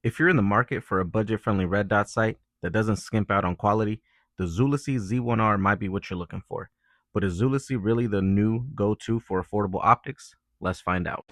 If you're in the market for a budget-friendly red dot sight that doesn't skimp out on quality, the Zulisy Z1-R might be what you're looking for. But is Zulisy really the new go-to for affordable optics? Let's find out.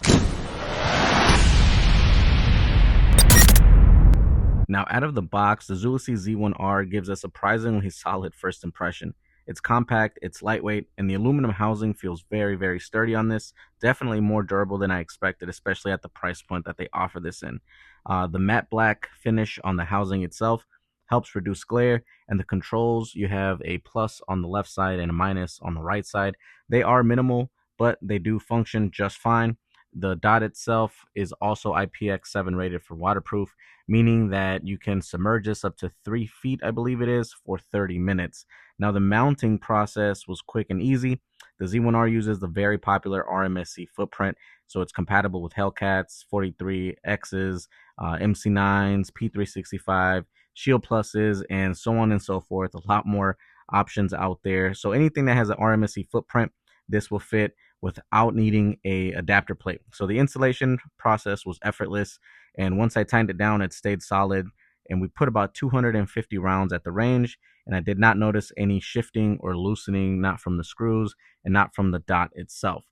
Now, out of the box, the Zulisy Z1-R gives a surprisingly solid first impression. It's compact, it's lightweight, and the aluminum housing feels very, very sturdy on this. Definitely more durable than I expected, especially at the price point that they offer this in. The matte black finish on the housing itself helps reduce glare, and the controls, you have a plus on the left side and a minus on the right side. They are minimal, but they do function just fine. The dot itself is also IPX7 rated for waterproof, meaning that you can submerge this up to 3 feet, I believe it is, for 30 minutes. Now, the mounting process was quick and easy. The Z1-R uses the very popular RMSC footprint, so it's compatible with Hellcats, 43Xs, MC9s, P365, Shield Pluses, and so on and so forth. A lot more options out there. So anything that has an RMSC footprint, this will fit without needing a adapter plate. So the installation process was effortless, and once I tightened it down, it stayed solid. And we put about 250 rounds at the range, and I did not notice any shifting or loosening, not from the screws and not from the dot itself.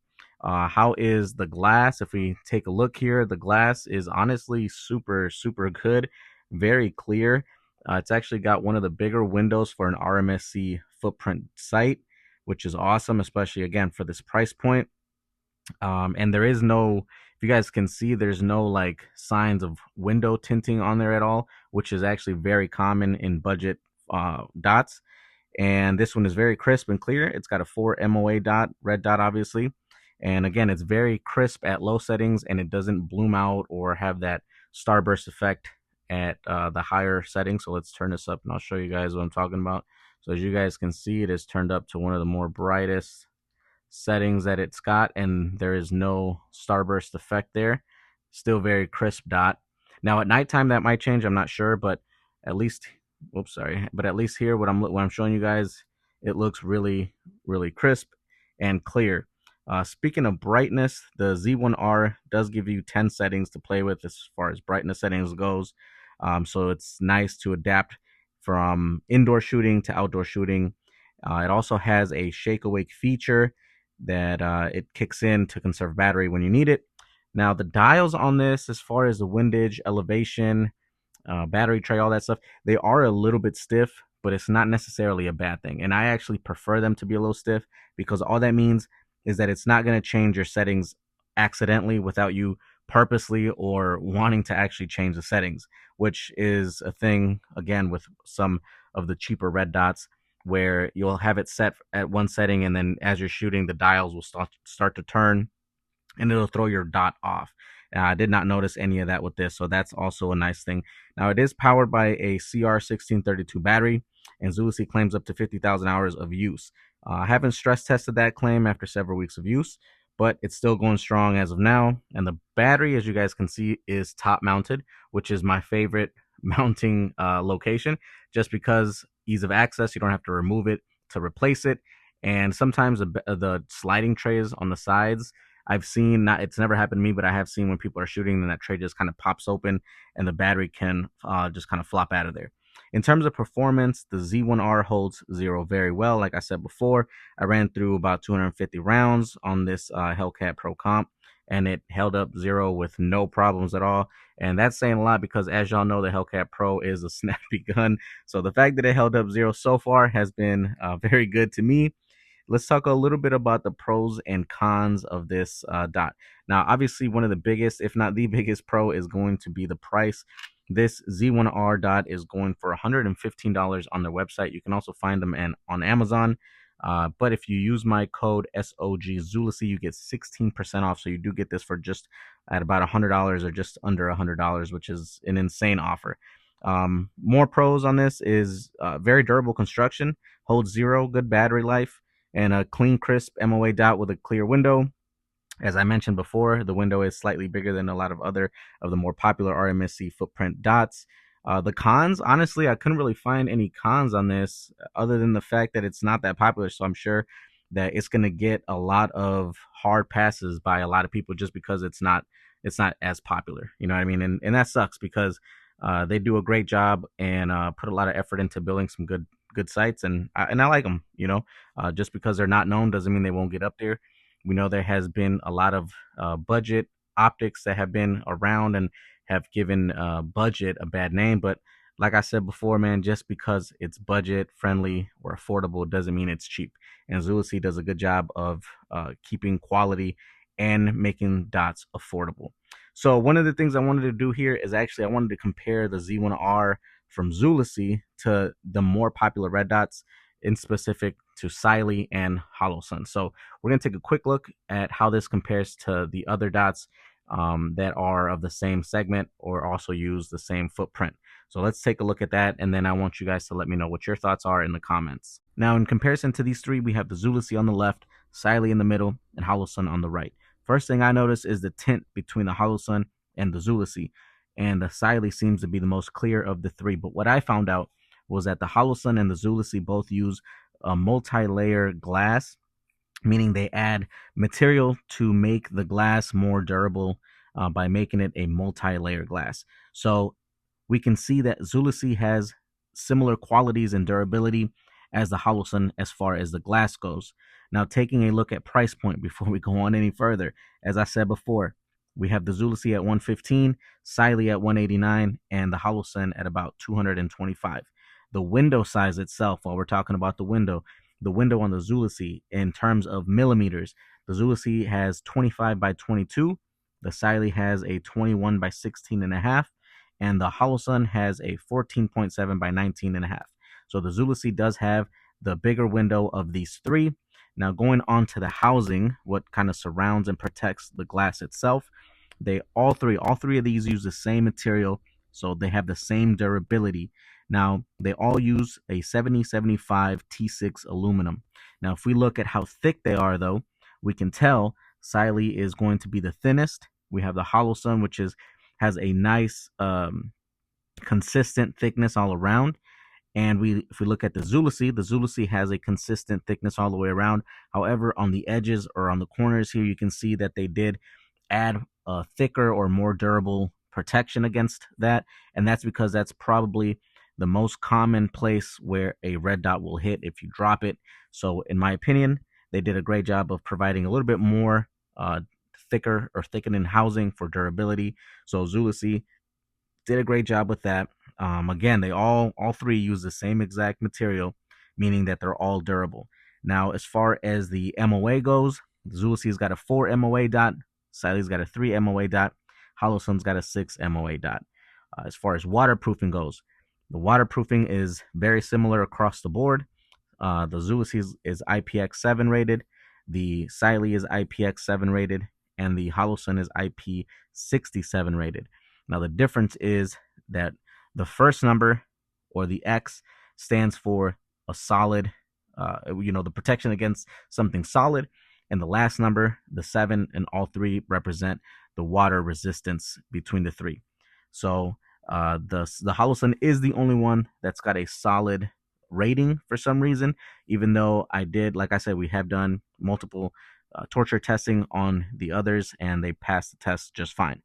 How is the glass? If we take a look here, the glass is honestly super, super good, very clear. It's actually got one of the bigger windows for an RMSC footprint sight, which is awesome, especially again for this price point. And there is no, if you guys can see, there's no like signs of window tinting on there at all, which is actually very common in budget dots. And this one is very crisp and clear. It's got a 4 MOA dot, red dot obviously. And again, it's very crisp at low settings, and it doesn't bloom out or have that starburst effect at the higher settings. So let's turn this up and I'll show you guys what I'm talking about. So as you guys can see, it is turned up to one of the more brightest settings that it's got, and there is no starburst effect there. Still very crisp dot. Now at nighttime that might change, I'm not sure, but at least, whoops, sorry, but at least here what I'm showing you guys, it looks really, really crisp and clear. Speaking of brightness, the Z1-R does give you 10 settings to play with as far as brightness settings goes. So it's nice to adapt from indoor shooting to outdoor shooting. It also has a shake awake feature that it kicks in to conserve battery when you need it. Now the dials on this, as far as the windage, elevation, battery tray, all that stuff, they are a little bit stiff, but it's not necessarily a bad thing. And I actually prefer them to be a little stiff, because all that means is that it's not going to change your settings accidentally without you purposely or wanting to actually change the settings, which is a thing again with some of the cheaper red dots, where you'll have it set at one setting, and then as you're shooting, the dials will start to turn, and it'll throw your dot off. I did not notice any of that with this, so that's also a nice thing. Now, it is powered by a CR1632 battery, and Zulisy claims up to 50,000 hours of use. I haven't stress tested that claim after several weeks of use, but it's still going strong as of now. And the battery, as you guys can see, is top mounted, which is my favorite mounting location, just because ease of access. You don't have to remove it to replace it. And sometimes the sliding trays on the sides, I've seen, not, it's never happened to me, but I have seen when people are shooting and that tray just kind of pops open and the battery can just kind of flop out of there. In terms of performance, the Z1-R holds zero very well. Like I said before, I ran through about 250 rounds on this Hellcat Pro Comp, and it held up zero with no problems at all. And that's saying a lot, because as y'all know, the Hellcat Pro is a snappy gun. So the fact that it held up zero so far has been very good to me. Let's talk a little bit about the pros and cons of this dot. Now, obviously, one of the biggest, if not the biggest pro, is going to be the price. This Z1-R dot is going for $115 on their website. You can also find them on Amazon. But if you use my code S.O.G Zulisy, you get 16% off. So you do get this for just at about $100 or just under $100, which is an insane offer. More pros on this is very durable construction, holds zero, good battery life, and a clean, crisp MOA dot with a clear window. As I mentioned before, the window is slightly bigger than a lot of other of the more popular RMSC footprint dots. The cons, honestly, I couldn't really find any cons on this other than the fact that it's not that popular. So I'm sure that it's going to get a lot of hard passes by a lot of people just because it's not as popular. You know what I mean? And that sucks, because They do a great job and put a lot of effort into building some good sites, and I like them. Just because they're not known doesn't mean they won't get up there. We know there has been a lot of budget optics that have been around and have given budget a bad name, but like I said before, man, just because it's budget friendly or affordable doesn't mean it's cheap. And Zulisy does a good job of keeping quality and making dots affordable. So one of the things I wanted to do here is actually I wanted to compare the Z1-R from Zulisy to the more popular red dots, in specific to Siley and Holosun. So we're going to take a quick look at how this compares to the other dots that are of the same segment or also use the same footprint. So let's take a look at that, and then I want you guys to let me know what your thoughts are in the comments. Now, in comparison to these three, we have the Zulisy on the left, Siley in the middle, and Holosun on the right. First thing I notice is the tint between the Holosun and the Zulisy, and the Siley seems to be the most clear of the three. But what I found out was that the Holosun and the Zulisy both use a multi-layer glass, meaning they add material to make the glass more durable by making it a multi-layer glass. So we can see that Zulisy has similar qualities and durability as the Holosun as far as the glass goes. Now, taking a look at price point before we go on any further, as I said before, we have the Zulisy at 115, Siley at 189, and the Holosun at about 225. The window size itself, while we're talking about the window on the Zulisy in terms of millimeters, the Zulisy has 25 by 22, the Siley has a 21 by 16 and a half, and the Holosun has a 14.7 by 19 and a half. So the Zulisy does have the bigger window of these three. Now, going on to the housing, what kind of surrounds and protects the glass itself, all three of these use the same material, so they have the same durability. Now, they all use a 7075 T6 aluminum. Now, if we look at how thick they are, though, we can tell Siley is going to be the thinnest. We have the Holosun, which has a nice consistent thickness all around. And if we look at the Zulisy has a consistent thickness all the way around. However, on the edges or on the corners here, you can see that they did add a thicker or more durable protection against that. And that's because that's probably the most common place where a red dot will hit if you drop it. So in my opinion, they did a great job of providing a little bit more thicker or thickening housing for durability. So Zulisy did a great job with that. Again, they all three use the same exact material, meaning that they're all durable. Now, as far as the MOA goes, Zulisy's got a 4 MOA dot, Siley's got a 3 MOA dot, Holosun's got a 6 MOA dot. As far as waterproofing goes, the waterproofing is very similar across the board. The Zulisy is IPX7 rated, the Siley is IPX7 rated, and the Holosun is IP67 rated. Now, the difference is that the first number, or the X, stands for a solid, the protection against something solid. And the last number, the 7, and all three represent the water resistance between the three. So the Holosun is the only one that's got a solid rating for some reason, even though like I said, we have done multiple torture testing on the others, and they passed the test just fine.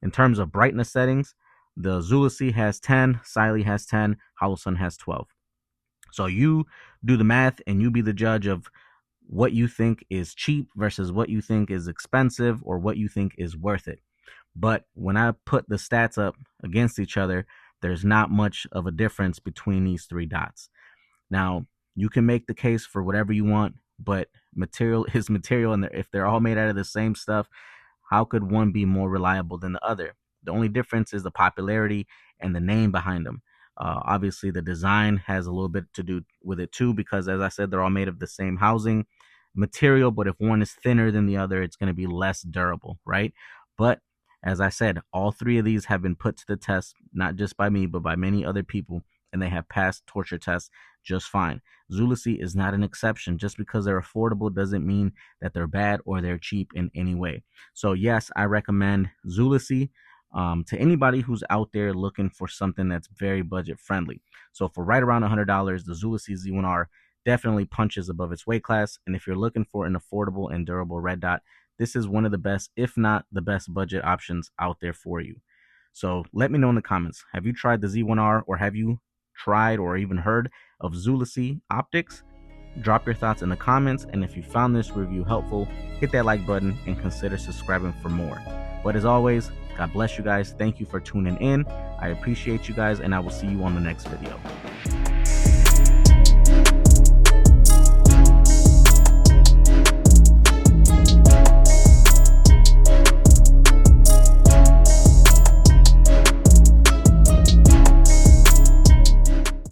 In terms of brightness settings, the Zulisy has 10, Siley has 10, Holosun has 12. So you do the math and you be the judge of what you think is cheap versus what you think is expensive or what you think is worth it. But when I put the stats up against each other, there's not much of a difference between these three dots. Now, you can make the case for whatever you want, but material is material, and if they're all made out of the same stuff, how could one be more reliable than the other? The only difference is the popularity and the name behind them. Obviously, the design has a little bit to do with it too, because as I said, they're all made of the same housing material, but if one is thinner than the other, it's going to be less durable, right? But as I said, all three of these have been put to the test, not just by me, but by many other people, and they have passed torture tests just fine. Zulisy is not an exception. Just because they're affordable doesn't mean that they're bad or they're cheap in any way. So yes, I recommend Zulisy to anybody who's out there looking for something that's very budget friendly. So for right around $100, the Zulisy Z1-R definitely punches above its weight class. And if you're looking for an affordable and durable red dot, this is one of the best, if not the best, budget options out there for you. So let me know in the comments. Have you tried the Z1-R, or have you tried or even heard of Zulisy optics? Drop your thoughts in the comments, and if you found this review helpful, hit that like button and consider subscribing for more. But as always, God bless you guys. Thank you for tuning in. I appreciate you guys, and I will see you on the next video.